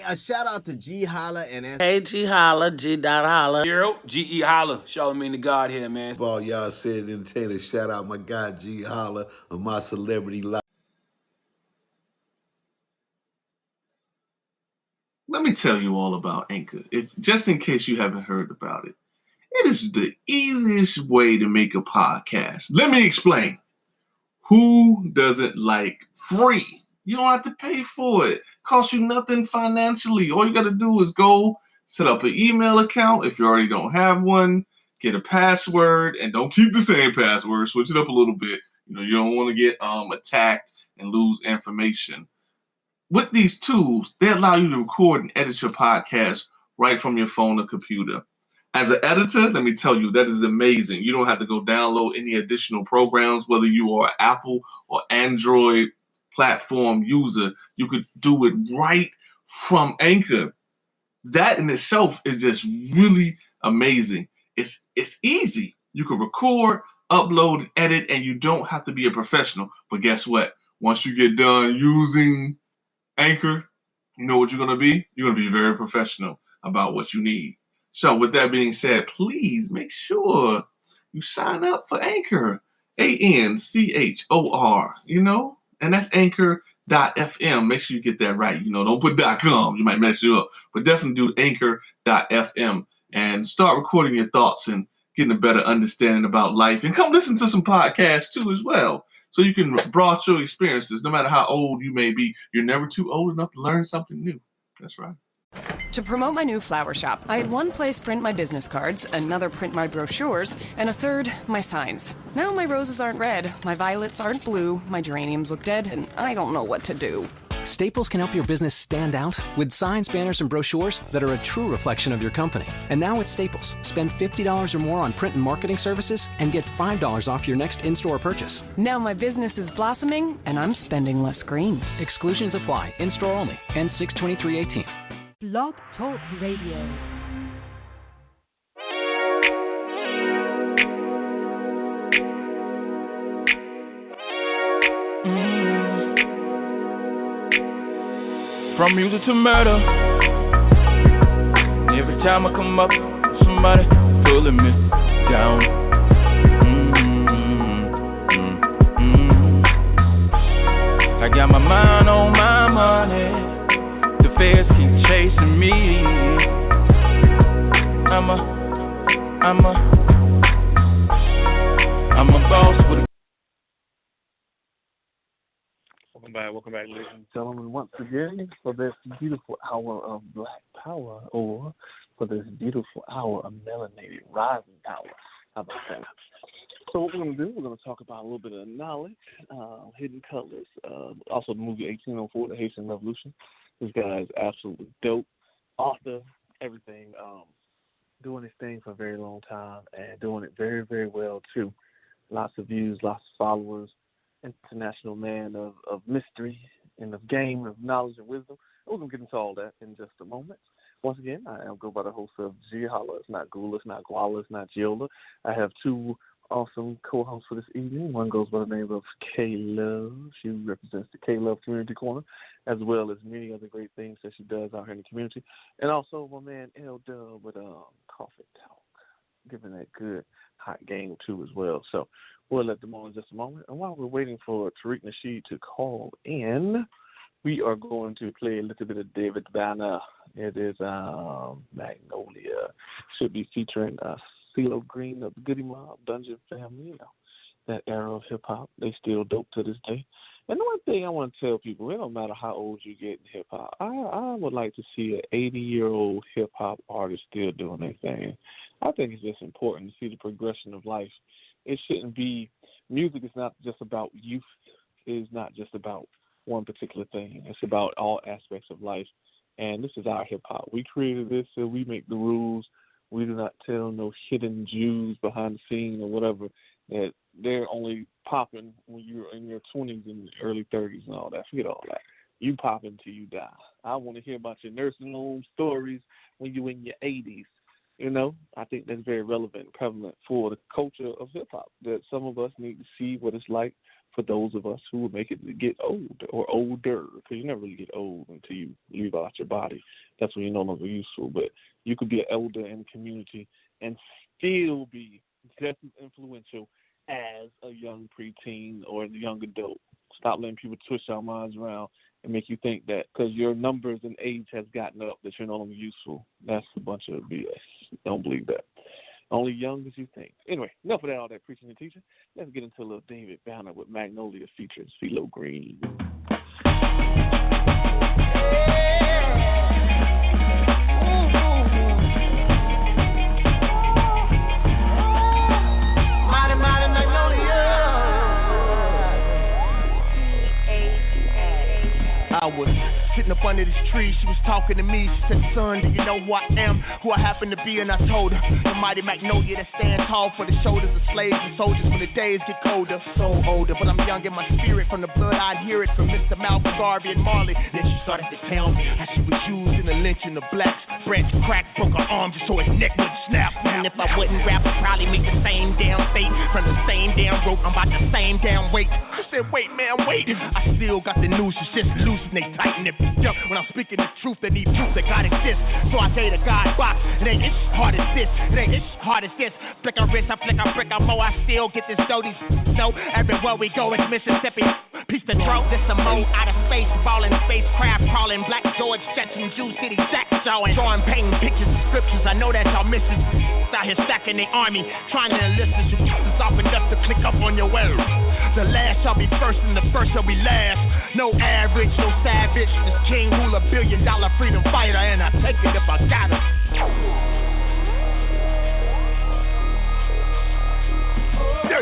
A shout out to Ge.Holla and Hey, Ge.Holla, G.Holla. Ge.Holla, show me the God here, man. All y'all said entertainer, shout out my guy Ge.Holla of MycelebrityLife. Let me tell you all about Anchor, just in case you haven't heard about it. It is the easiest way to make a podcast. Let me explain. Who doesn't like free? You don't have to pay for it. Costs you nothing financially. All you got to do is go set up an email account if you already don't have one. Get a password, and don't keep the same password. Switch it up a little bit. You don't want to get attacked and lose information. With these tools, they allow you to record and edit your podcast right from your phone or computer. As an editor, let me tell you, that is amazing. You don't have to go download any additional programs, whether you are an Apple or Android platform user. You could do it right from Anchor. That in itself is just really amazing. It's easy. You can record, upload, and edit, and you don't have to be a professional. But guess what? Once you get done using Anchor, you know what you're going to be? You're going to be very professional about what you need. So with that being said, please make sure you sign up for Anchor, ANCHOR, and that's Anchor.fm. Make sure you get that right. Don't put .com. You might mess you up. But definitely do Anchor.fm and start recording your thoughts and getting a better understanding about life. And come listen to some podcasts too as well. So you can broaden your experiences. No matter how old you may be, you're never too old enough to learn something new. That's right. To promote my new flower shop, I had one place print my business cards, another print my brochures, and a third, my signs. Now my roses aren't red, my violets aren't blue, my geraniums look dead, and I don't know what to do. Staples can help your business stand out with signs, banners, and brochures that are a true reflection of your company. And now at Staples, spend $50 or more on print and marketing services and get $5 off your next in-store purchase. Now my business is blossoming, and I'm spending less green. Exclusions apply. In-store only. Ends 6/23/18. Blog Talk Radio. From music to murder. Every time I come up, somebody pulling me down. I got my mind on my money. The feds keep chasing me. I'm a boss with a... Welcome back, ladies and gentlemen, once again for this beautiful hour of Black Power, or for this beautiful hour of Melanated Rising Power. How about that? So what we're going to do, we're going to talk about a little bit of knowledge, hidden colors, also the movie 1804, The Haitian Revolution. This guy is absolutely dope, author, everything, doing his thing for a very long time and doing it very, very well too. Lots of views, lots of followers. International man of mystery and of game, of knowledge and wisdom. We're going to get into all that in just a moment. Once again, I am go by the host of GeHolla. It's not Gula, it's not GeHolla, it's not GeHolla. I have two awesome co-hosts for this evening. One goes by the name of K-Love. She represents the K-Love Community Corner, as well as many other great things that she does out here in the community. And also my man L-Dub with Coffee Talk, giving that good hot game too as well. So we'll let them on in just a moment. And while we're waiting for Tariq Nasheed to call in, we are going to play a little bit of David Banner. It is Magnolia. Should be featuring CeeLo Green of the Goody Mob, Dungeon Family, that era of hip-hop. They still dope to this day. And the one thing I want to tell people, it don't matter how old you get in hip-hop. I would like to see an 80-year-old hip-hop artist still doing their thing. I think it's just important to see the progression of life. It shouldn't be, music is not just about youth. It is not just about one particular thing. It's about all aspects of life. And this is our hip-hop. We created this, so we make the rules. We do not tell no hidden Jews behind the scene or whatever that they're only popping when you're in your 20s and early 30s and all that. Forget all that. You pop until you die. I want to hear about your nursing home stories when you're in your 80s. I think that's very relevant and prevalent for the culture of hip-hop, that some of us need to see what it's like for those of us who will make it get old or older, because you never really get old until you leave out your body. That's when you're no longer useful. But you could be an elder in the community and still be just as influential as a young preteen or a young adult. Stop letting people twist our minds around and make you think that because your numbers and age has gotten up that you're no longer useful. That's a bunch of BS. Don't believe that. Only young as you think. Anyway, enough of that, all that preaching and teaching. Let's get into a little David Banner with Magnolia featuring CeeLo Green. I was sitting up under this tree, she was talking to me. She said, son, do you know who I am, who I happen to be? And I told her, the mighty magnolia that stands tall for the shoulders of slaves and soldiers when the days get colder. So older, but I'm young in my spirit. From the blood I'd hear it from Mr. Malcolm Garvey and Marley. Then she started to tell me how she was used in the lynching of blacks. Branch cracked, broke her arm just so his neck would snap. And if I wouldn't rap, I'd probably make the same damn fate. From the same damn rope, I'm about the same damn weight. I said, wait, man, wait. I still got the noose, it's just loose and they tighten it. When I'm speaking the truth, they need proof that God exists. So I say to God, box, it ain't as hard as this. It ain't as hard as this. Flick a wrist, I flick a brick, I mow, I still get this dough. These know everywhere we go, it's Mississippi. Piece the throat, this a mode out of space, balling spacecraft, crawling black George, stretching Jew City, Jack showing, drawing, painting pictures and scriptures. I know that y'all missing out here stacking the army, trying to enlist us. You just off enough to click up on your words. The last shall be first and the first shall be last. No average, no savage. This Ge.Holla $1 billion freedom fighter, and I take it if I got it.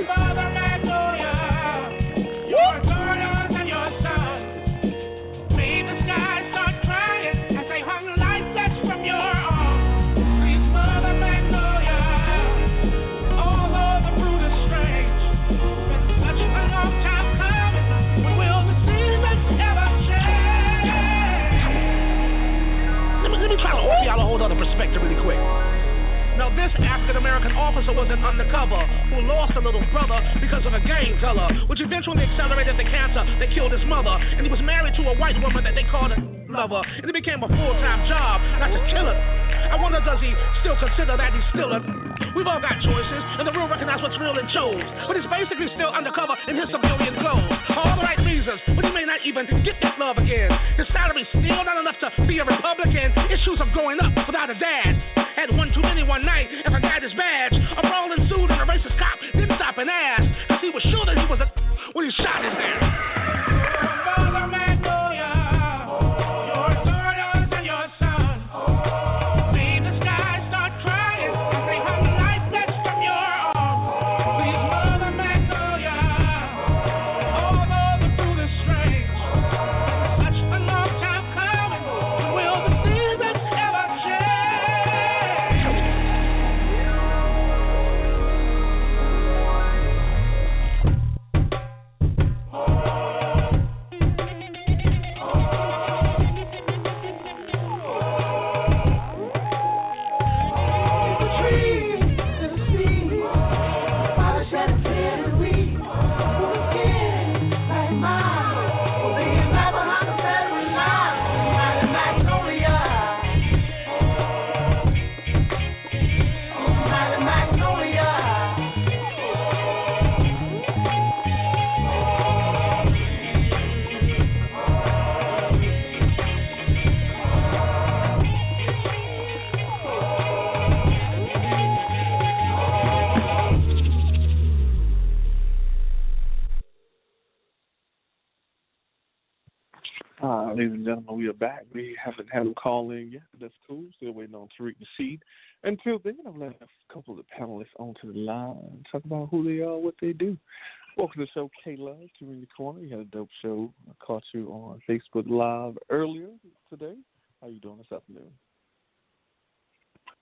Father Magnolia, your daughters and your sons, made the sky start crying as they hung lifeless from your arms. Please, Mother Magnolia, although the fruit is strange, been such a long time coming, when will the seasons ever change? Let me try to offer y'all a whole other perspective really quick. Now, this African-American officer was an undercover who lost a little brother because of a gang color, which eventually accelerated the cancer that killed his mother. And he was married to a white woman that they called a lover. And it became a full-time job, not to kill her. I wonder, does he still consider that he's still a... We've all got choices, and the real recognize what's real and chose. But he's basically still undercover in his civilian clothes. For all the right reasons, but he may not even get that love again. His salary's still not enough to be a Republican. Issues of growing up without a dad. Had one too many one night and forgot his badge. A brawl ensued and a racist cop didn't stop and ask, cause he was sure that he was a... when he shot his ass. Ladies and gentlemen, we are back. We haven't had them call in yet, but that's cool. Still waiting on Tariq Nasheed. Until then, I've let a couple of the panelists onto the line and talk about who they are, what they do. Welcome to the show, K-Love, to in the corner. You had a dope show. I caught you on Facebook Live earlier today. How you doing this afternoon?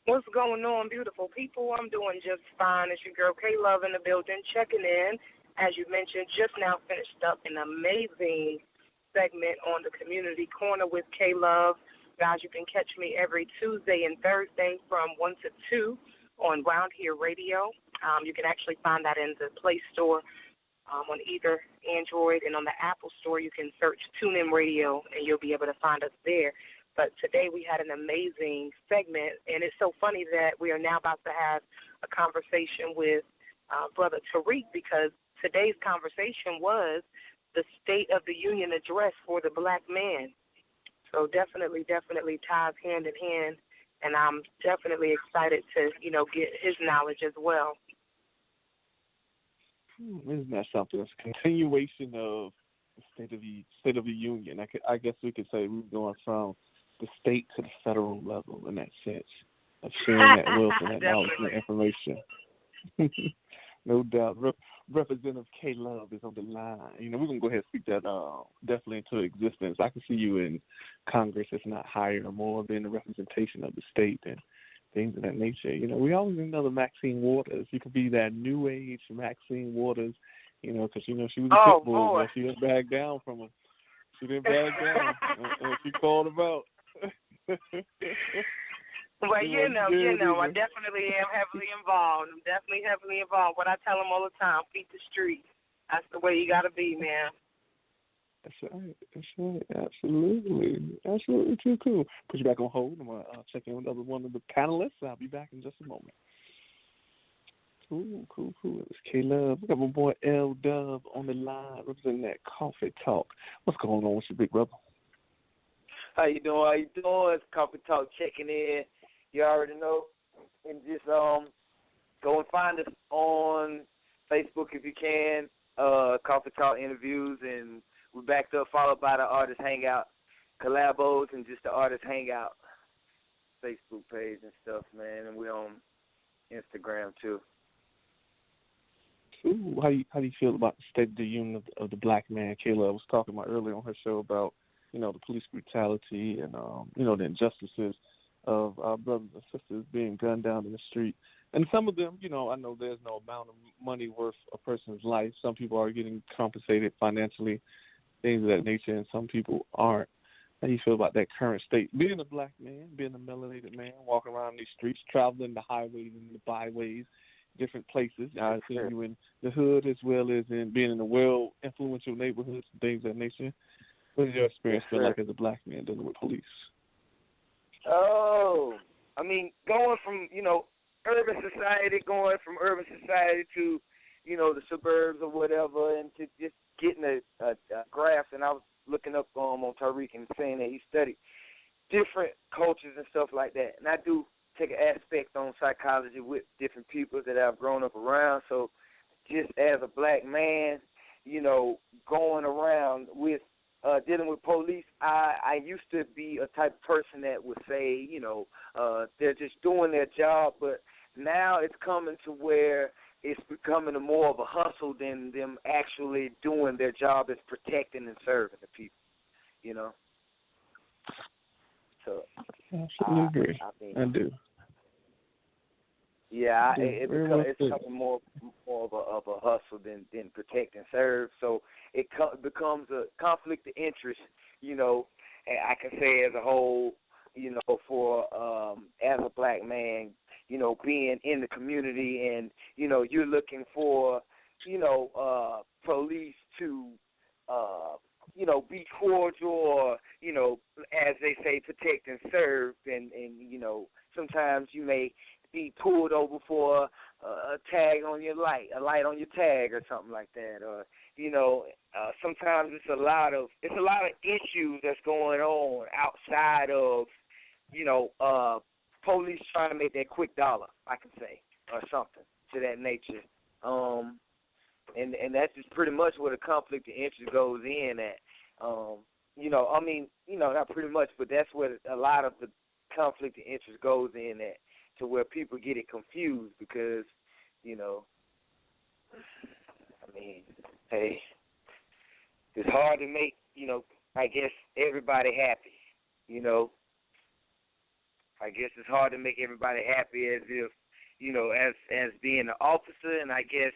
What's going on, beautiful people? I'm doing just fine. It's your girl K-Love in the building, checking in. As you mentioned, just now finished up an amazing segment on the Community Corner with K-Love. Guys, you can catch me every Tuesday and Thursday from 1 to 2 on Round Here Radio. You can actually find that in the Play Store on either Android and on the Apple Store. You can search TuneIn Radio, and you'll be able to find us there. But today we had an amazing segment, and it's so funny that we are now about to have a conversation with Brother Tariq, because today's conversation was the State of the Union address for the black man. So definitely ties hand in hand, and I'm definitely excited to, get his knowledge as well. Isn't that something? It's a continuation of the State of the Union. I guess we could say we're going from the state to the federal level in that sense of sharing that wealth and that knowledge and that information. No doubt. Representative K Love is on the line. We're going to go ahead and speak that definitely into existence. I can see you in Congress, if not higher or more, than the representation of the state and things of that nature. We always need another Maxine Waters. You could be that new age Maxine Waters, because, she was a pit bull. But she didn't back down from her. She didn't back down. And she called him out. Well, I definitely am heavily involved. I'm definitely heavily involved. What I tell them all the time, feed the street. That's the way you got to be, man. That's right. Absolutely too cool. Put you back on hold. I'm going to check in with one of the panelists. I'll be back in just a moment. Cool. It's K-Love. We got my boy L-Dub on the line representing that Coffee Talk. What's going on with you, big brother? How you doing? It's Coffee Talk checking in. You already know. And just go and find us on Facebook if you can. Coffee Talk interviews, and we're backed up, followed by the Artist Hangout collabos and just the Artist Hangout Facebook page and stuff, man. And we're on Instagram too. Ooh, how do you feel about the State of the Union of the black man? Kayla was talking about earlier on her show about the police brutality and the injustices of our brothers and sisters being gunned down in the street. And some of them, I know there's no amount of money worth a person's life. Some people are getting compensated financially, things of that nature, and some people aren't. How do you feel about that current state? Being a black man, being a melanated man, walking around these streets, traveling the highways and the byways, different places. I've seen you in the hood as well as in being in the well-influential neighborhoods and things of that nature. What has your experience been like as a black man dealing with police? Oh, I mean, going from, urban society to, the suburbs or whatever, and to just getting a grasp. And I was looking up on Tariq and saying that he studied different cultures and stuff like that. And I do take an aspect on psychology with different people that I've grown up around. So just as a black man, going around with dealing with police, I used to be a type of person that would say, they're just doing their job, but now it's coming to where it's becoming more of a hustle than them actually doing their job as protecting and serving the people, So I agree. I do. Yeah, it's becoming more of a hustle than protect and serve. So it becomes a conflict of interest, and I can say as a whole, for as a black man, being in the community and, you're looking for, police to, be cordial or, as they say, protect and serve. And sometimes you may be pulled over for a tag on your light, a light on your tag or something like that. Or, sometimes it's a lot of issues that's going on outside of, police trying to make that quick dollar, I can say, or something to that nature. And that's just pretty much where the conflict of interest goes in at. Not pretty much, but that's where a lot of the conflict of interest goes in at, to where people get it confused because, hey, it's hard to make, I guess, everybody happy, I guess it's hard to make everybody happy as if, as being an officer, and I guess,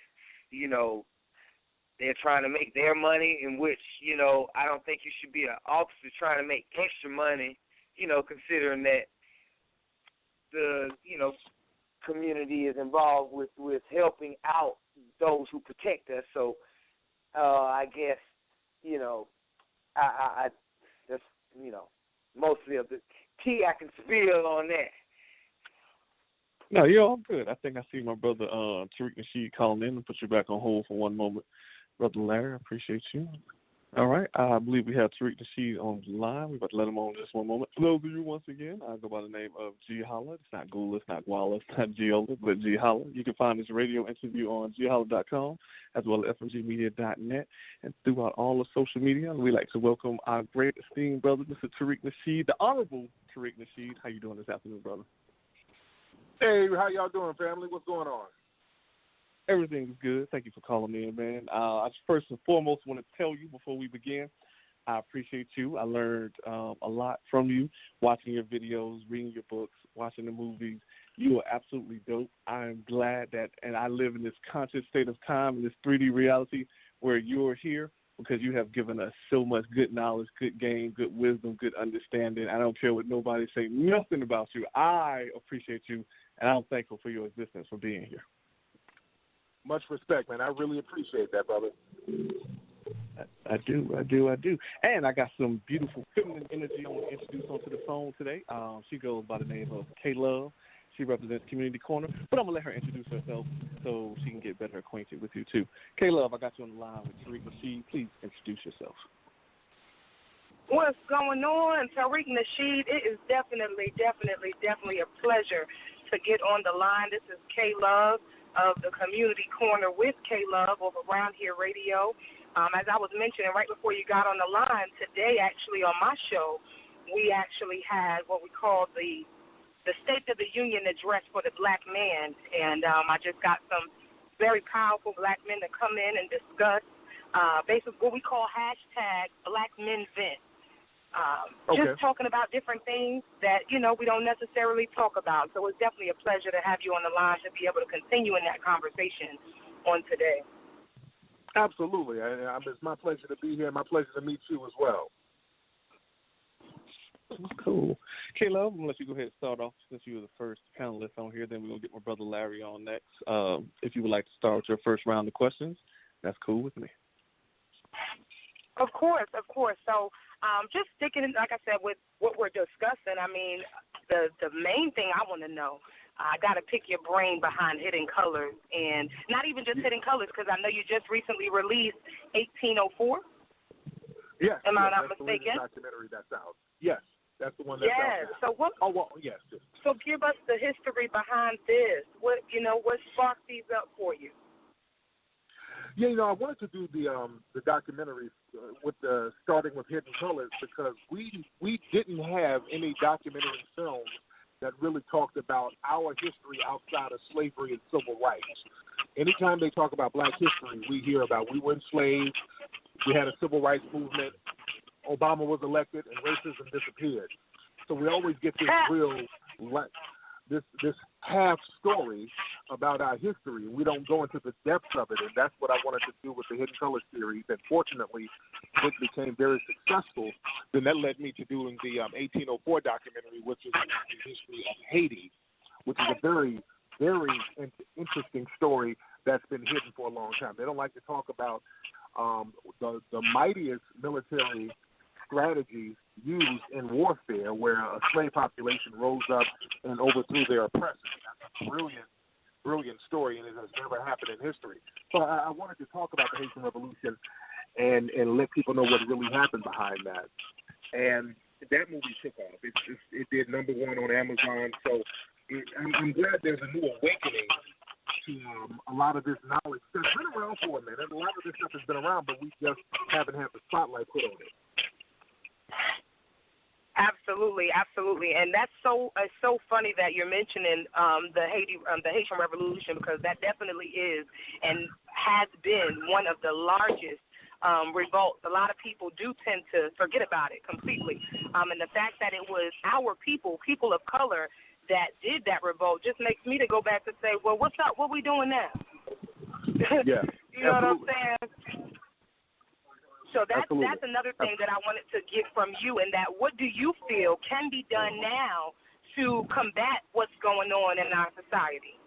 they're trying to make their money, in which, I don't think you should be an officer trying to make extra money, considering that the, community is involved with helping out those who protect us. So, I guess, I just, mostly of the tea I can spill on that. No, you're all good. I think I see my brother Tariq Nasheed calling in and put you back on hold for one moment. Brother Larry, I appreciate you. All right, I believe we have Tariq Nasheed on the line. We're about to let him on just one moment. For those of you, once again, I go by the name of Ge.Holla. It's not Gula, it's not Ge.Holla, it's not Ge.Holla, but Ge.Holla. You can find this radio interview on GeHolla.com as well as fmgmedia.net and throughout all of social media. We'd like to welcome our great esteemed brother, Mr. Tariq Nasheed, the Honorable Tariq Nasheed. How you doing this afternoon, brother? Hey, how y'all doing, family? What's going on? Everything's good. Thank you for calling me in, man. I first and foremost want to tell you before we begin, I appreciate you. I learned a lot from you, watching your videos, reading your books, watching the movies. You are absolutely dope. I am glad that, and I live in this conscious state of time, in this 3D reality where you're here because you have given us so much good knowledge, good game, good wisdom, good understanding. I don't care what nobody say, nothing about you. I appreciate you, and I'm thankful for your existence, for being here. Much respect, man. I really appreciate that, brother. I do. And I got some beautiful feminine energy I want to introduce onto the phone today. She goes by the name of K-Love. She represents Community Corner, but I'm going to let her introduce herself so she can get better acquainted with you, too. K-Love, I got you on the line with Tariq Nasheed. Please introduce yourself. What's going on? Tariq Nasheed, it is definitely a pleasure to get on the line. This is K-Love of the Community Corner with K-Love over Around Here Radio. As I was mentioning right before you got on the line, today actually on my show, we actually had what we call the State of the Union address for the black man. And I just got some very powerful black men to come in and discuss basically what we call #BlackMenVent. Just talking about different things that, we don't necessarily talk about. So it's definitely a pleasure to have you on the line to be able to continue in that conversation on today. Absolutely. It's my pleasure to be here. My pleasure to meet you as well. Cool. K-Love, I'm going to let you go ahead and start off since you were the first panelist on here. Then we're going to get my brother Larry on next. If you would like to start with your first round of questions, that's cool with me. Of course. So just sticking, like I said, with what we're discussing, the main thing I want to know, I got to pick your brain behind Hidden Colors, and not even just Hidden Colors, because I know you just recently released 1804. Yes. Am I not that's mistaken? The documentary that's out. Yes, that's the one that's out. Yes. So what? Oh, well, yes. So give us the history behind this. What sparked these up for you? Yeah, I wanted to do the documentary with starting with Hidden Colors because we didn't have any documentary films that really talked about our history outside of slavery and civil rights. Anytime they talk about black history, we hear about we were enslaved, we had a civil rights movement, Obama was elected, and racism disappeared. So we always get this this half story about our history. We don't go into the depths of it, and that's what I wanted to do with the Hidden Colors series. And fortunately, it became very successful. Then that led me to doing the 1804 documentary, which is the history of Haiti, which is a very, very interesting story that's been hidden for a long time. They don't like to talk about the mightiest military strategies used in warfare where a slave population rose up and overthrew their oppressors. That's a brilliant story, and it has never happened in history. So I wanted to talk about the Haitian Revolution and let people know what really happened behind that. And that movie took off. It did #1 on Amazon. So I'm glad there's a new awakening to a lot of this knowledge that's been around for a minute. A lot of this stuff has been around, but we just haven't had the spotlight put on it. Absolutely, and that's so funny that you're mentioning the Haitian Revolution, because that definitely is and has been one of the largest revolts. A lot of people do tend to forget about it completely, and the fact that it was our people of color, that did that revolt just makes me to go back and say, well, what's up? What we doing now? Yeah, you know what I'm saying? So that's another thing that I wanted to get from you, and that what do you feel can be done now to combat what's going on in our society?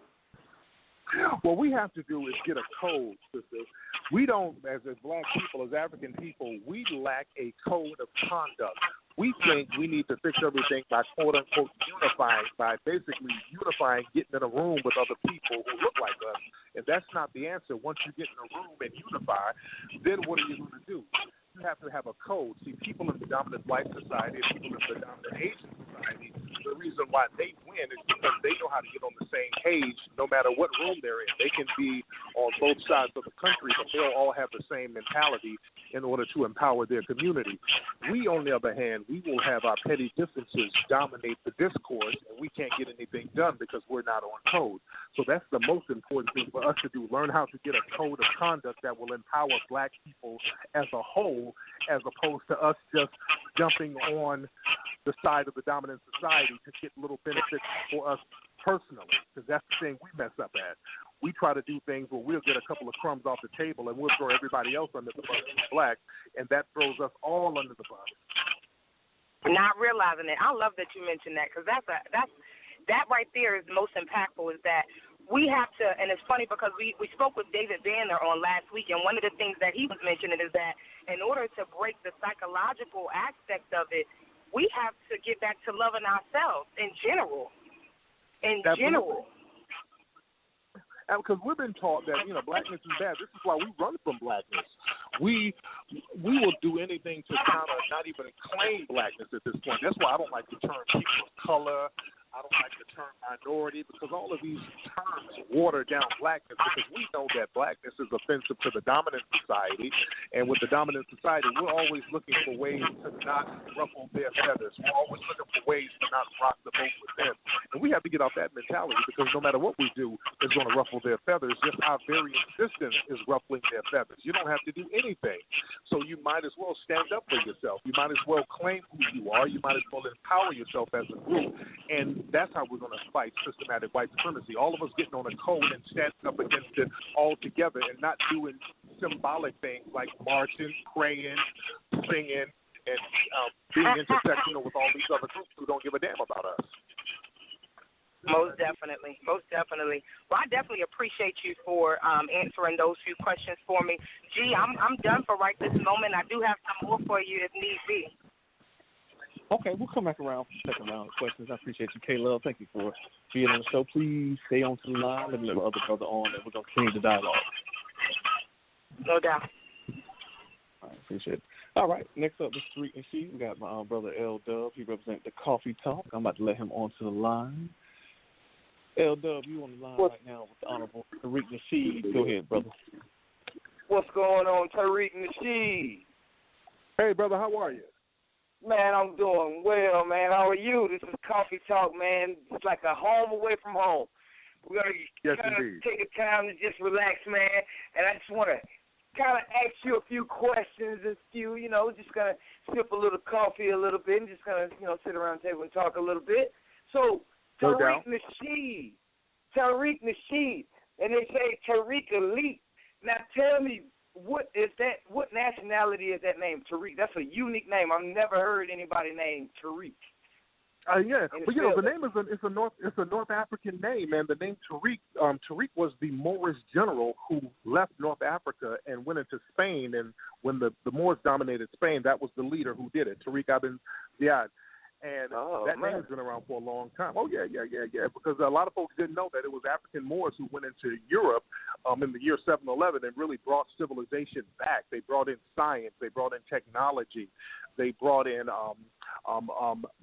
What we have to do is get a code, sister, We don't, as black people, as African people, we lack a code of conduct. We think we need to fix everything by quote-unquote unifying, getting in a room with other people who look like us. And that's not the answer. Once you get in a room and unify, then what are you going to do? You have to have a code. See, people in the dominant white society and people in the dominant Asian society, the reason why they win is because they know how to get on the same page no matter what room they're in. They can be on both sides of the country, but they'll all have the same mentality in order to empower their community. We, on the other hand, we will have our petty differences dominate the discourse, and we can't get anything done because we're not on code. So that's the most important thing for us to do, learn how to get a code of conduct that will empower black people as a whole, as opposed to us just jumping on the side of the dominant society to get little benefits for us personally, because that's the thing we mess up at. We try to do things where we'll get a couple of crumbs off the table and we'll throw everybody else under the bus who's black, and that throws us all under the bus. Not realizing it. I love that you mentioned that, because that right there is most impactful, is that we have to, and it's funny because we spoke with David Banner on last week, and one of the things that he was mentioning is that in order to break the psychological aspect of it, we have to get back to loving ourselves in general. Because we've been taught that, blackness is bad. This is why we run from blackness. We will do anything to kind of not even claim blackness at this point. That's why I don't like the term people of color. I don't like the term minority, because all of these terms water down blackness, because we know that blackness is offensive to the dominant society, and with the dominant society, we're always looking for ways to not ruffle their feathers. We're always looking for ways to not rock the boat with them. And we have to get off that mentality, because no matter what we do is going to ruffle their feathers. Just our very existence is ruffling their feathers. You don't have to do anything. So you might as well stand up for yourself. You might as well claim who you are. You might as well empower yourself as a group. And that's how we're going to fight systematic white supremacy. All of us getting on a code and standing up against it all together, and not doing symbolic things like marching, praying, singing, and being intersectional with all these other groups who don't give a damn about us. Most definitely. Well, I definitely appreciate you for answering those few questions for me. G, I'm done for right this moment. I do have some more for you if need be. Okay, we'll come back around for the second round of questions. I appreciate you, K-Love. Thank you for being on the show. Please stay on to the line. Let me let the other brother on, and we're going to continue the dialogue. No doubt. All right, appreciate it. All right, next up is Tariq and Nasheed. We got my brother L-Dub. He represents the Coffee Talk. I'm about to let him onto the line. L-Dub, you on the line right now with the Honorable Tariq Nasheed. Go ahead, brother. What's going on, Tariq Nasheed? Hey, brother, how are you? Man, I'm doing well, man. How are you? This is Coffee Talk, man. It's like a home away from home. We're going to kind of take a time to just relax, man. And I just want to kind of ask you a few questions, just going to sip a little coffee a little bit and just going to, sit around the table and talk a little bit. So, Tariq Nasheed, and they say Tariq Elite. Now, tell me, what is that? What nationality is that name, Tariq? That's a unique name. I've never heard anybody named Tariq. Yeah, but the name is it's a North African name, and the name Tariq. Tariq was the Moorish general who left North Africa and went into Spain. And when the Moors dominated Spain, that was the leader who did it, Tariq ibn Ziyad. And that name has been around for a long time. Oh, yeah, because a lot of folks didn't know that it was African Moors who went into Europe in the year 711 and really brought civilization back. They brought in science. They brought in technology. They brought in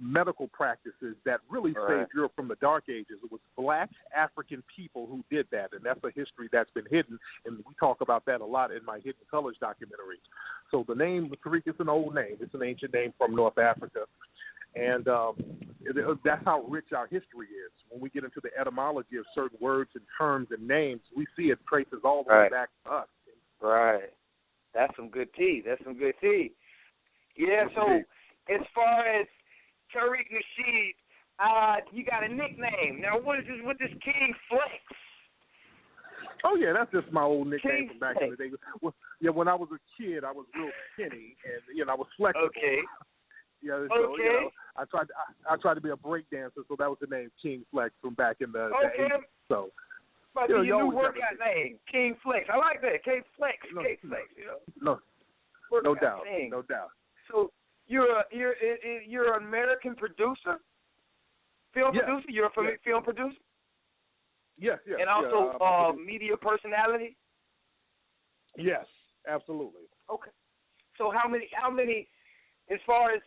medical practices that really saved Europe from the Dark Ages. It was black African people who did that, and that's a history that's been hidden, and we talk about that a lot in my Hidden Colors documentary. So the name Tariq is an old name. It's an ancient name from North Africa. And that's how rich our history is. When we get into the etymology of certain words and terms and names, we see it traces all the way back to us. Right. That's some good tea. Yeah, so as far as Tariq Nasheed, you got a nickname. Now, what is this King Flex? Oh, yeah, that's just my old nickname from back in the day. Well, when I was a kid, I was real skinny, and I was flexible. Okay. Yeah, so, I tried to be a break dancer, so that was the name King Flex from back in the 80s. So, But your new workout name, King Flex. I like that. King Flex. King Flex. No doubt. No doubt. So you're an American producer, film producer. You're a film producer. Yes. And also media personality. Yes, absolutely. Okay. So how many? As far as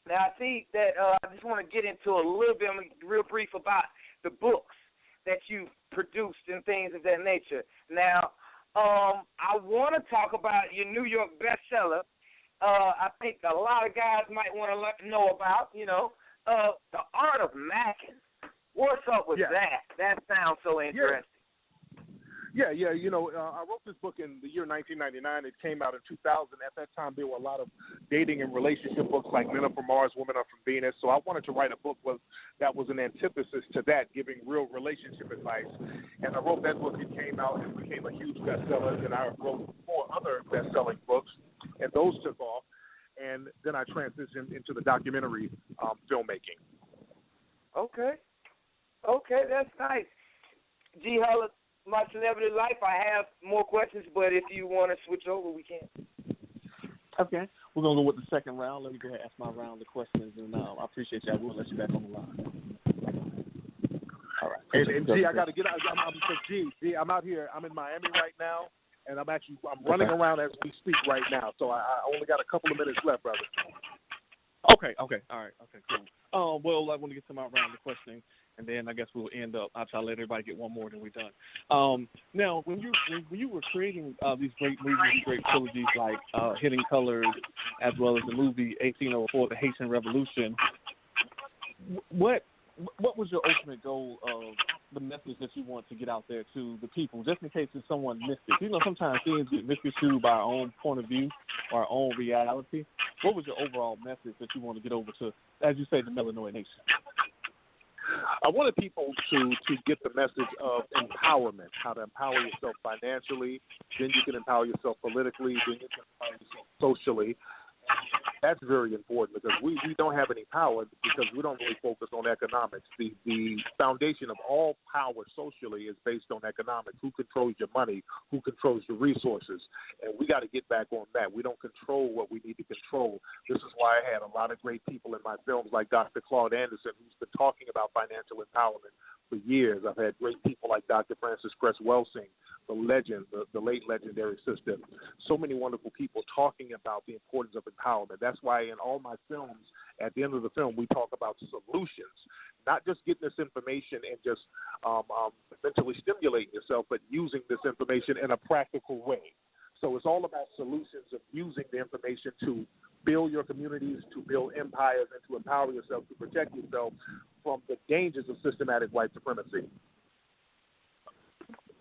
now, I see that I just want to get into a little bit. I'm real brief about the books that you produced and things of that nature. Now, I want to talk about your New York bestseller. I think a lot of guys might want to know about, The Art of Macking. What's up with that? That sounds so interesting. Yeah. I wrote this book in the year 1999. It came out in 2000. At that time, there were a lot of dating and relationship books like Men Are From Mars, Women Are From Venus. So I wanted to write a book that was an antithesis to that, giving real relationship advice. And I wrote that book. It came out and became a huge bestseller. And I wrote 4 other best-selling books, and those took off. And then I transitioned into the documentary filmmaking. Okay, that's nice. Ge.Holla, My Celebrity Life. I have more questions, but if you want to switch over, we can. Okay. We're going to go with the second round. Let me go ahead and ask my round of questions, and I appreciate you. I will let you back on the line. All right. And G, I got to get out. G, I'm out here. I'm in Miami right now, and I'm running around as we speak right now. So I only got a couple of minutes left, brother. Okay. All right. Okay, cool. Well, I want to get to my round of questioning, and then I guess we'll end up. I'll try to let everybody get one more, then we're done. Now, when you were creating these great movies, great trilogies like Hidden Colors, as well as the movie 1804, The Haitian Revolution, what was your ultimate goal of the message that you want to get out there to the people, just in case if someone missed it? Sometimes things get misconstrued by our own point of view or our own reality. What was your overall message that you want to get over to, as you say, the Melanoid Nation? I wanted people to get the message of empowerment, how to empower yourself financially, then you can empower yourself politically, then you can empower yourself socially. That's very important because we don't have any power because we don't really focus on economics. The foundation of all power socially is based on economics. Who controls your money? Who controls your resources? And we got to get back on that. We don't control what we need to control. This is why I had a lot of great people in my films like Dr. Claude Anderson, who's been talking about financial empowerment for years. I've had great people like Dr. Francis Cress-Welsing, the legend, the late legendary sister. So many wonderful people talking about the importance of empowerment. That's why in all my films, at the end of the film, we talk about solutions, not just getting this information and just mentally stimulating yourself, but using this information in a practical way. So it's all about solutions of using the information to build your communities, to build empires, and to empower yourself, to protect yourself from the dangers of systematic white supremacy.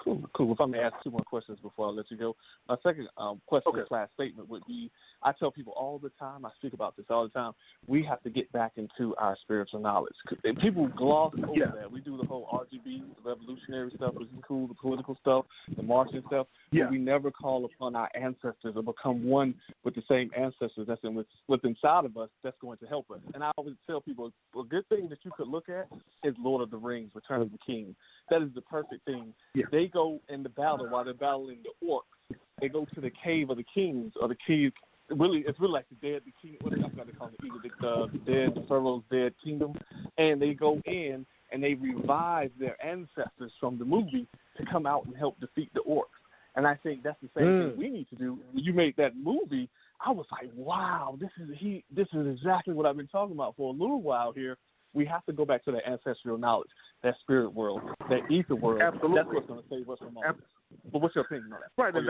Cool. If I may ask 2 more questions before I let you go. My second question / statement would be, I tell people all the time, I speak about this all the time, we have to get back into our spiritual knowledge. People gloss over that. We do the whole RGB, the revolutionary stuff, which is cool, the political stuff, the Martian stuff, but we never call upon our ancestors or become one with the same ancestors that's what's inside of us that's going to help us. And I always tell people, a good thing that you could look at is Lord of the Rings, Return of the King. That is the perfect thing. They go in the battle while they're battling the orcs. They go to the cave of the kings, or the cave. It's really like the king. What I'm going to call it? The Pharaoh's dead kingdom. And they go in and they revive their ancestors from the movie to come out and help defeat the orcs. And I think that's the same thing we need to do. When you made that movie, I was like, wow, this is exactly what I've been talking about for a little while here. We have to go back to that ancestral knowledge, that spirit world, that ether world. Absolutely. That's what's going to save us from all. But what's your opinion on that? Right, and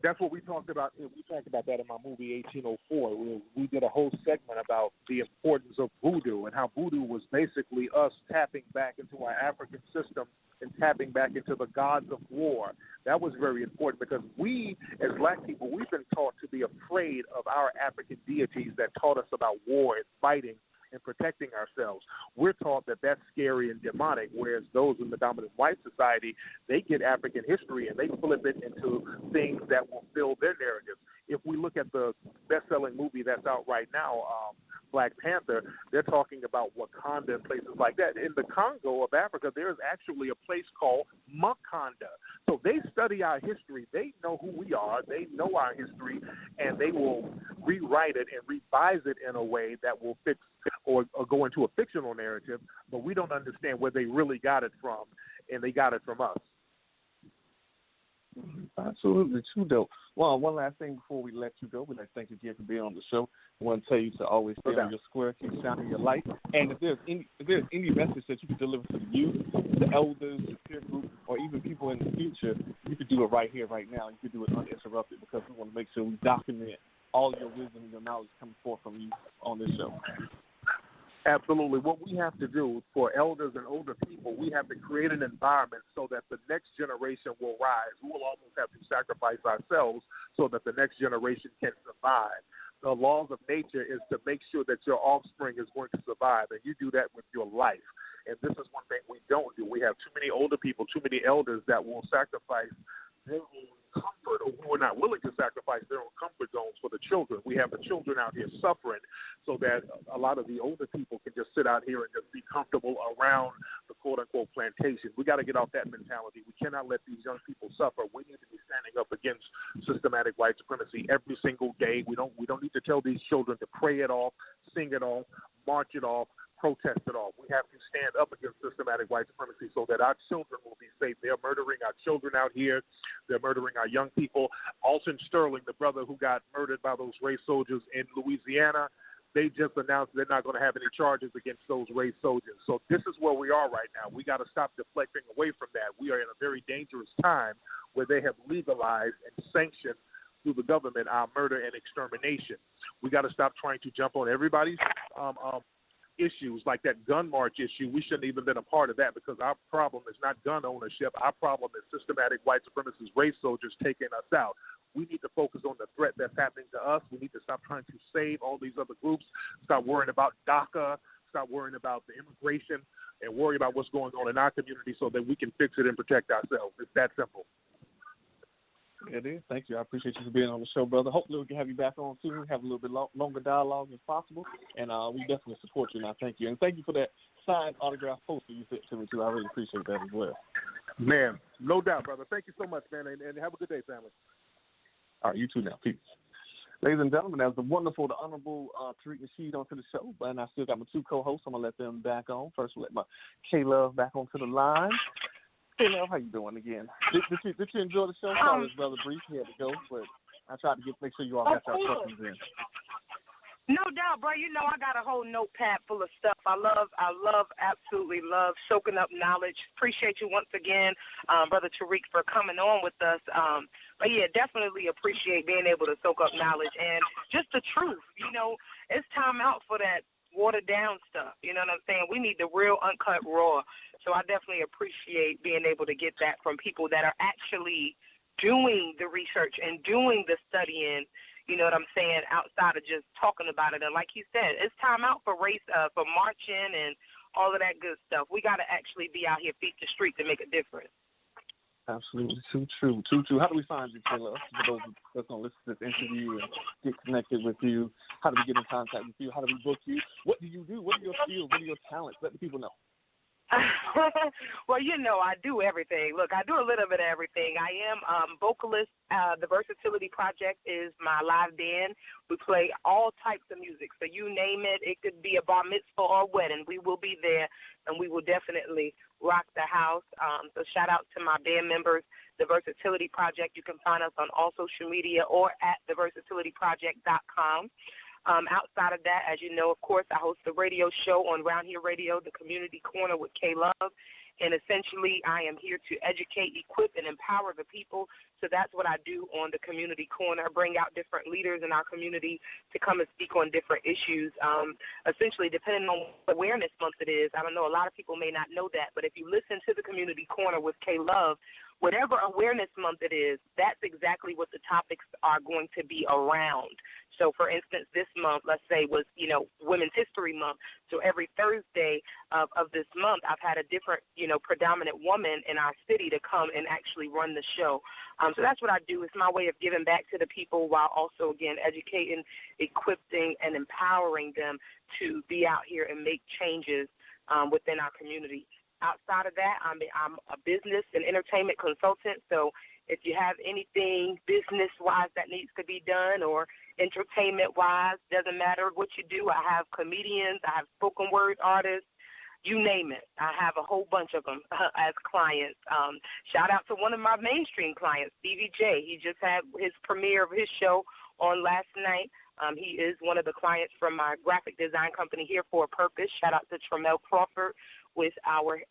that's what we talked about. We talked about that in my movie 1804. We did a whole segment about the importance of voodoo and how voodoo was basically us tapping back into our African system and tapping back into the gods of war. That was very important because we, as black people, we've been taught to be afraid of our African deities that taught us about war and fighting and protecting ourselves. We're taught that that's scary and demonic, whereas those in the dominant white society, they get African history and they flip it into things that will fill their narrative. If we look at the best-selling movie that's out right now, Black Panther, they're talking about Wakanda and places like that. In the Congo of Africa, there is actually a place called Makanda. So they study our history. They know who we are. They know our history, and they will rewrite it and revise it in a way that will fix or go into a fictional narrative, but we don't understand where they really got it from, and they got it from us. Absolutely, too dope. Well, one last thing before we let you go, we'd like to thank you again for being on the show. I want to tell you to always stay on your square, keep shining your light. And if there's any message that you can deliver to the youth, the elders, the peer group, or even people in the future, you could do it right here, right now. You could do it uninterrupted because we want to make sure we document all your wisdom and your knowledge coming forth from you on this show. Absolutely. What we have to do for elders and older people, we have to create an environment so that the next generation will rise. We will almost have to sacrifice ourselves so that the next generation can survive. The laws of nature is to make sure that your offspring is going to survive, and you do that with your life. And this is one thing we don't do. We have too many older people, too many elders that will sacrifice their own comfort, or who are not willing to sacrifice their own comfort zones for the children. We have the children out here suffering so that a lot of the older people can just sit out here and just be comfortable around the quote-unquote plantation. We got to get off that mentality. We cannot let these young people suffer. We need to be standing up against systematic white supremacy every single day. We don't need to tell these children to pray it off, sing it off, march it off, protest it off. We have to stand up against systematic white supremacy so that our children will be safe. They're murdering our children out here. They're murdering our young people. Alton Sterling, the brother who got murdered by those race soldiers in Louisiana, they just announced they're not going to have any charges against those race soldiers. So this is where we are right now. We got to stop deflecting away from that. We are in a very dangerous time where they have legalized and sanctioned through the government our murder and extermination. We got to stop trying to jump on everybody's issues, like that gun march issue. We shouldn't even been a part of that because our problem is not gun ownership. Our problem is systematic white supremacist race soldiers taking us out. We need to focus on the threat that's happening to us. We need to stop trying to save all these other groups, stop worrying about DACA, stop worrying about the immigration, and worry about what's going on in our community so that we can fix it and protect ourselves. It's that simple. It is. Thank you. I appreciate you for being on the show, brother. Hopefully we can have you back on soon, have a little bit longer dialogue if possible, and we definitely support you, and I thank you. And thank you for that signed autograph poster you sent to me, too. I really appreciate that as well. Man, no doubt, brother. Thank you so much, man, and have a good day, family. All right, you too now. Peace. Ladies and gentlemen, that was the wonderful, the honorable Tariq Nasheed onto the show, and I still got my two co-hosts. I'm going to let them back on. First, we'll let my K-Love back onto the line. Hey, Love, how you doing again? Did you enjoy the show? Sorry, it was rather brief. We had to go, but I tried to make sure you all got your questions in. No doubt, bro. You know I got a whole notepad full of stuff. I absolutely love soaking up knowledge. Appreciate you once again, Brother Tariq, for coming on with us. But yeah, definitely appreciate being able to soak up knowledge and just the truth. You know, it's time out for that watered down stuff. You know what I'm saying? We need the real uncut raw. So I definitely appreciate being able to get that from people that are actually doing the research and doing the studying, you know what I'm saying, outside of just talking about it. And like you said, it's time out for for marching and all of that good stuff. We got to actually be out here feet the street to make a difference. Absolutely. Too true. Too true. How do we find you, Taylor? For those that's going to listen to this interview and get connected with you, how do we get in contact with you? How do we book you? What do you do? What are your skills? What are your talents? Let the people know. Well, you know, I do everything. Look, I do a little bit of everything. I am vocalist. The Versatility Project is my live band. We play all types of music. So you name it. It could be a bar mitzvah or a wedding. We will be there, and we will definitely rock the house. So shout out to my band members, The Versatility Project. You can find us on all social media or at theversatilityproject.com. Outside of that, as you know, of course, I host a radio show on Round Here Radio, The Community Corner with K-Love. And essentially, I am here to educate, equip, and empower the people. So that's what I do on The Community Corner, bring out different leaders in our community to come and speak on different issues. Essentially, depending on what awareness month it is, I don't know, a lot of people may not know that, but if you listen to The Community Corner with K-Love, whatever awareness month it is, that's exactly what the topics are going to be around. So, for instance, this month, let's say, was, Women's History Month. So every Thursday of this month, I've had a different, predominant woman in our city to come and actually run the show. So that's what I do. It's my way of giving back to the people while also, again, educating, equipping, and empowering them to be out here and make changes within our community. Outside of that, I'm a business and entertainment consultant. So if you have anything business-wise that needs to be done or entertainment-wise, doesn't matter what you do. I have comedians, I have spoken word artists, you name it. I have a whole bunch of them as clients. Shout out to one of my mainstream clients, Stevie J. He just had his premiere of his show on last night. He is one of the clients from my graphic design company, Here for a Purpose. Shout out to Tremel Crawford with our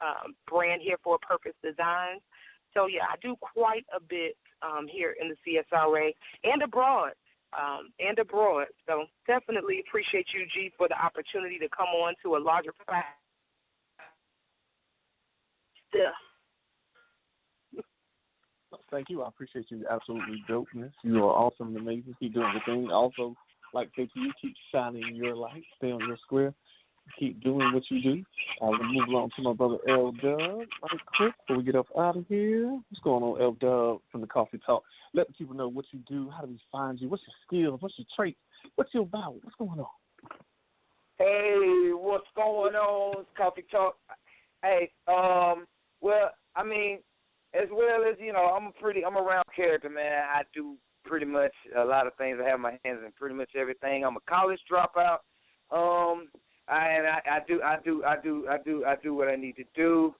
brand Here for a Purpose Designs. So, yeah, I do quite a bit here in the CSRA and abroad. So definitely appreciate you, G, for the opportunity to come on to a larger platform. Thank you. I appreciate you. Absolutely dopeness. You are awesome and amazing. Keep doing your thing. Also, like say to you, keep shining your light. Stay on your square. Keep doing what you do. We'll move along to my brother L Dub right quick before we get up out of here. What's going on, L Dub from the Coffee Talk? Let the people know what you do. How do we find you? What's your skills? What's your traits? What's your about? What's going on? Hey, what's going on? It's Coffee Talk. Hey, well, I mean, as well as, I'm a round character, man. I do pretty much a lot of things. I have my hands in pretty much everything. I'm a college dropout. I do what I need to do.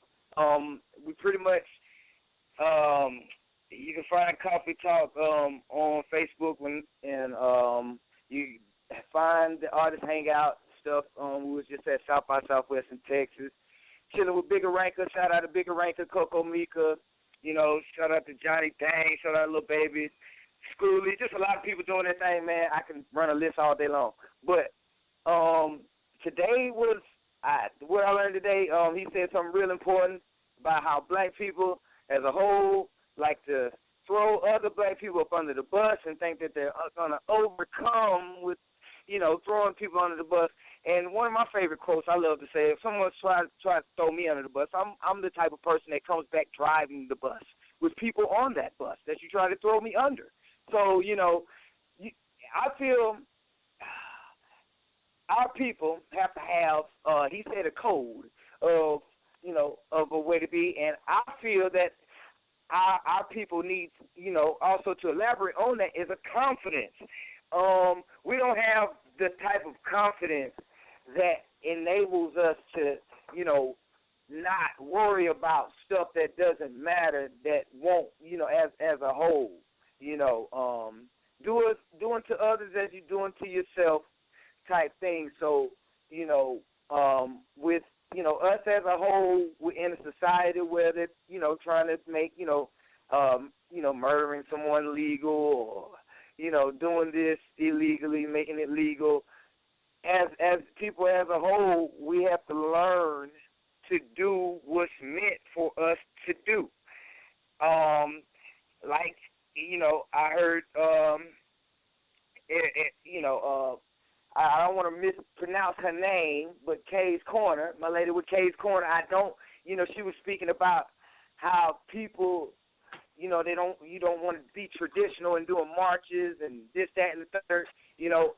We pretty much, you can find Coffee Talk on Facebook and you find the Artist Hangout stuff. We was just at South by Southwest in Texas, chilling with Bigger Ranker. Shout out to Bigger Ranker, Coco Mika. Shout out to Johnny Dang. Shout out to Lil Baby, Schoolie. Just a lot of people doing their thing, man. I can run a list all day long, but today was what I learned today. He said something real important about how black people as a whole like to throw other black people up under the bus and think that they're going to overcome with, throwing people under the bus. And one of my favorite quotes I love to say, if someone tries to throw me under the bus, I'm the type of person that comes back driving the bus with people on that bus that you try to throw me under. So, I feel our people have to have, he said, a code of, of a way to be. And I feel that our people need, also to elaborate on that is a confidence. We don't have the type of confidence that enables us to, not worry about stuff that doesn't matter, that won't, as a whole, doing to others as you're doing to yourself type thing. So, with, us as a whole, we're in a society where they're, trying to make, murdering someone legal or, doing this illegally, making it legal. As people as a whole, we have to learn to do what's meant for us to do. I heard, I don't want to mispronounce her name, but Kay's Corner, my lady with Kay's Corner, she was speaking about how people, you don't want to be traditional and doing marches and this, that, and the third.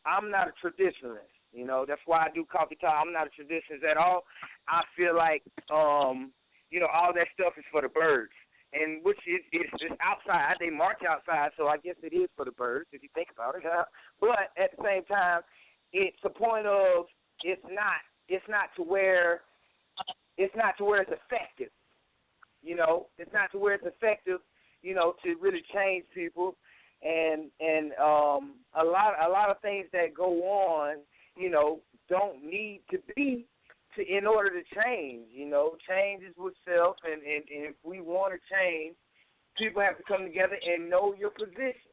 I'm not a traditionalist. That's why I do Coffee Talk. I'm not a traditionalist at all. I feel like, all that stuff is for the birds. And which it's outside. They march outside, so I guess it is for the birds if you think about it. But at the same time, it's the point of it's not to where it's effective. It's not to where it's effective. To really change people, and a lot of things that go on, don't need to be in order to change. Change is with self, and if we want to change, people have to come together and know your position.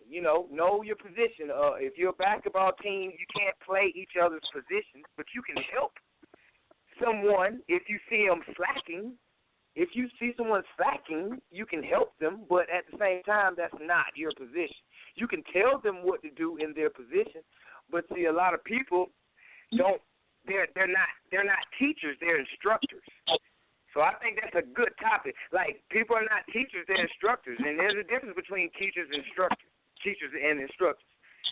Know your position. If you're a basketball team, you can't play each other's positions, but you can help someone if you see them slacking. if you see someone slacking, you can help them, but at the same time, that's not your position. You can tell them what to do in their position, but see, a lot of people don't. They're not teachers. They're instructors. So I think that's a good topic. Like, people are not teachers; they're instructors, and there's a difference between teachers and instructors.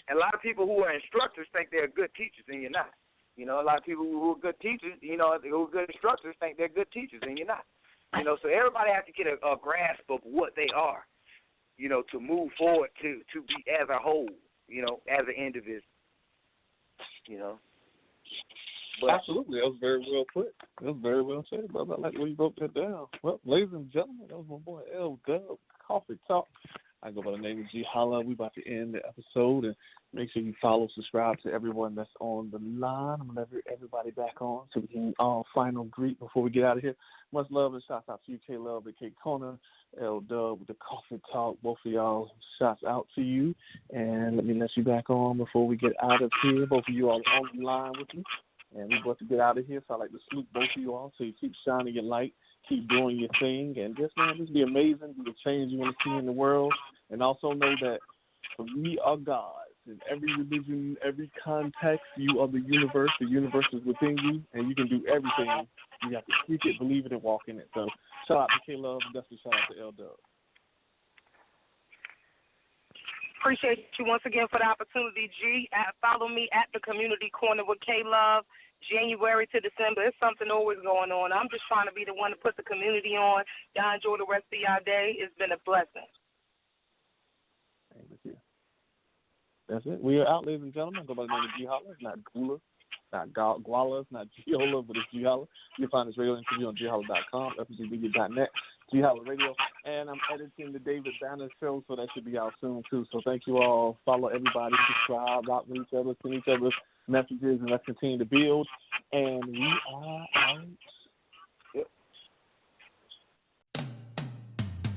And a lot of people who are instructors think they're good teachers, and you're not. You know, a lot of people who are good teachers, who are good instructors, think they're good teachers, and you're not. So everybody has to get a grasp of what they are, to move forward to be as a whole, as an individual, But, absolutely, that was very well put. That was very well said, brother. I like when you broke that down. Well, ladies and gentlemen, that was my boy L Dub, Coffee Talk. I go by the name of Ge.Holla. We about to end the episode, and make sure you follow, subscribe to everyone that's on the line. I'm going to let everybody back on so we can final greet before we get out of here. Much love and shouts out to you, K-Love and K-Kona, L-Dub with the Coffee Talk. Both of y'all, shouts out to you. And let me let you back on before we get out of here. Both of you all on the line with me. And we're about to get out of here, so I'd like to salute both of you all. So you keep shining your light, keep doing your thing, and just be amazing, be the change you want to see in the world. And also know that we are gods. In every religion, every context, you are the universe is within you, and you can do everything. You have to speak it, believe it, and walk in it. So shout out to K-Love, definitely shout out to L-Dub. Appreciate you once again for the opportunity, G. Follow me at the Community Corner with K-Love, January to December. There's something always going on. I'm just trying to be the one to put the community on. Y'all enjoy the rest of your day. It's been a blessing. Thank you. That's it. We are out, ladies and gentlemen. Go by the name of Ge.Holla. It's not Gula, not Gwala, it's not Ge.Holla, but it's Ge.Holla. You can find this radio interview on GeHolla.com, FGBG.net, Ge.Holla Radio. And I'm editing the David Banner show, so that should be out soon, too. So thank you all. Follow everybody. Subscribe, rock with each other, send each other messages, and let's continue to build. And we are out.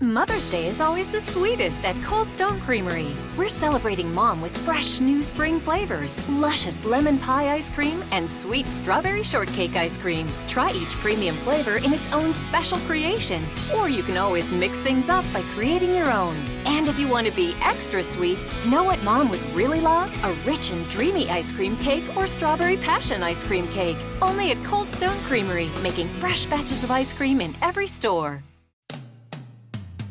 Mother's Day is always the sweetest at Cold Stone Creamery. We're celebrating Mom with fresh new spring flavors, luscious lemon pie ice cream, and sweet strawberry shortcake ice cream. Try each premium flavor in its own special creation, or you can always mix things up by creating your own. And if you want to be extra sweet, know what Mom would really love? A rich and dreamy ice cream cake or strawberry passion ice cream cake. Only at Cold Stone Creamery, making fresh batches of ice cream in every store.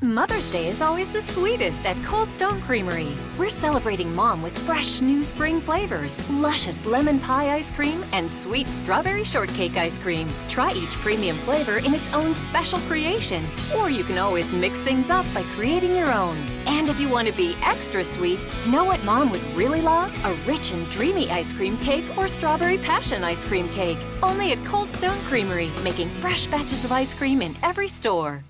Mother's Day is always the sweetest at Cold Stone Creamery. We're celebrating Mom with fresh new spring flavors, luscious lemon pie ice cream, and sweet strawberry shortcake ice cream. Try each premium flavor in its own special creation, or you can always mix things up by creating your own. And if you want to be extra sweet, know what Mom would really love? A rich and dreamy ice cream cake or strawberry passion ice cream cake. Only at Cold Stone Creamery, making fresh batches of ice cream in every store.